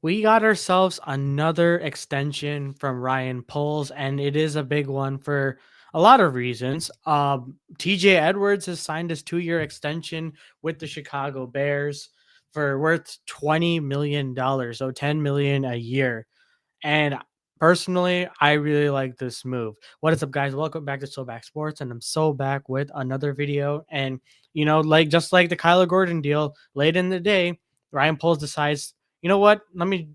We got ourselves another extension from Ryan Poles, and it is a big one for a lot of reasons. TJ Edwards has signed his 2-year extension with the Chicago Bears for worth $20 million, so 10 million a year. And personally, I really like this move. What is up, guys? Welcome back to So Back Sports, and I'm so back with another video. And like just like the Kyler Gordon deal, late in the day, Ryan Poles decides, you know what? Let me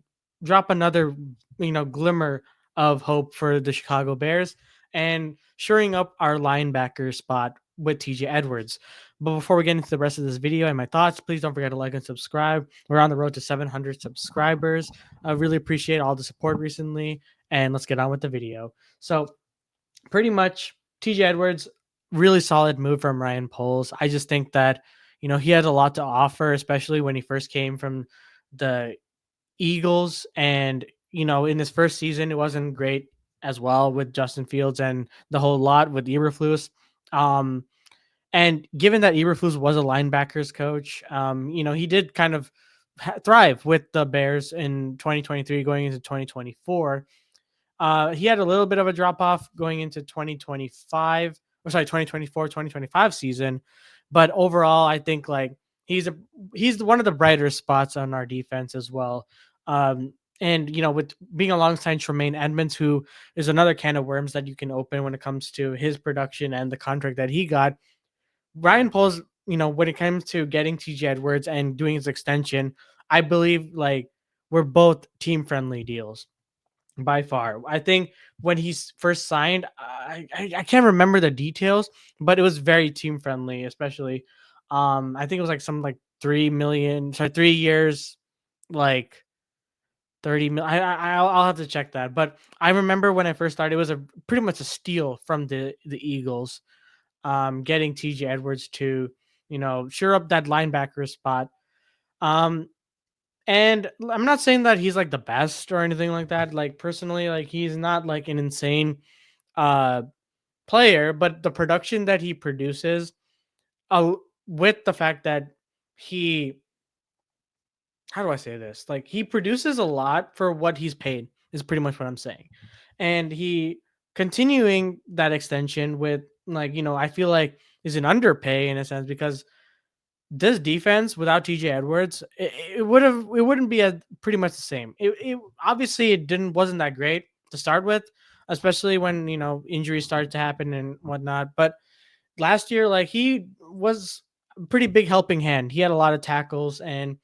drop another, glimmer of hope for the Chicago Bears and shoring up our linebacker spot with TJ Edwards. But before we get into the rest of this video and my thoughts, please don't forget to like and subscribe. We're on the road to 700 subscribers. I really appreciate all the support recently, and let's get on with the video. So, pretty much, TJ Edwards, really solid move from Ryan Poles. I just think that he had a lot to offer, especially when he first came from the Eagles, and in his first season, it wasn't great as well with Justin Fields and the whole lot with Eberflus. Um, and given that Eberflus was a linebackers coach, he did kind of thrive with the Bears in 2023 going into 2024. He had a little bit of a drop off going into 2025, or sorry, 2024, 2025 season. But overall, I think like he's one of the brighter spots on our defense as well. And with being alongside Tremaine Edmonds, who is another can of worms that you can open when it comes to his production and the contract that he got, Ryan Poles, when it comes to getting TJ Edwards and doing his extension, I believe like we're both team friendly deals by far. I think when he's first signed, I can't remember the details, but it was very team friendly, especially. I think it was like some like 3 million, sorry, 3 years, like 30 mil. I'll have to check that. But I remember when I first started, it was a pretty much a steal from the Eagles, getting TJ Edwards to, sure up that linebacker spot. Um, and I'm not saying that he's like the best or anything like that. Like personally, like he's not like an insane uh player, but the production that he produces, uh, with the fact that he, how do I say this? Like he produces a lot for what he's paid is pretty much what I'm saying. And he continuing that extension with like, I feel like is an underpay in a sense because this defense without TJ Edwards, it wouldn't be a pretty much the same. It obviously it wasn't that great to start with, especially when injuries started to happen and whatnot. But last year, like he was a pretty big helping hand. He had a lot of tackles, and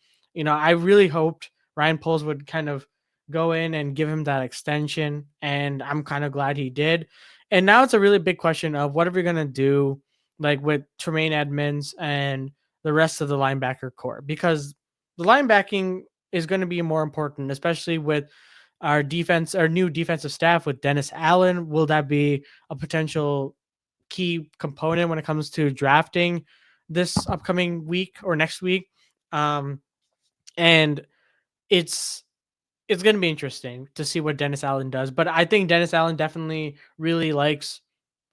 I really hoped Ryan Poles would kind of go in and give him that extension, and I'm kind of glad he did. And now it's a really big question of what are we gonna do, like with Tremaine Edmonds and the rest of the linebacker core, because the linebacking is going to be more important, especially with our new defensive staff with Dennis Allen. Will that be a potential key component when it comes to drafting this upcoming week or next week? Um, and it's it's going to be interesting to see what Dennis Allen does. But I think Dennis Allen definitely really likes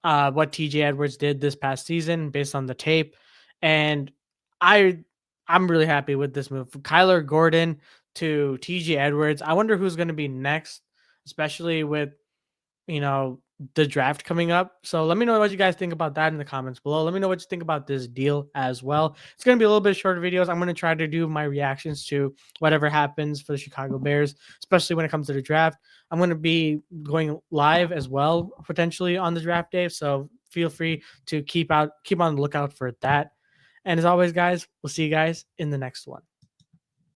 what TJ Edwards did this past season based on the tape, and I I'm really happy with this move from Kyler Gordon to TJ Edwards. I wonder who's going to be next, especially with you know, the draft coming up. So let me know what you guys think about that in the comments below. Let me know what you think about this deal as well. It's going to be a little bit shorter videos. I'm going to try to do my reactions to whatever happens for the Chicago Bears, especially when it comes to the draft. I'm going to be going live as well, potentially on the draft day. So feel free to keep on the lookout for that. And as always, guys, we'll see you guys in the next one.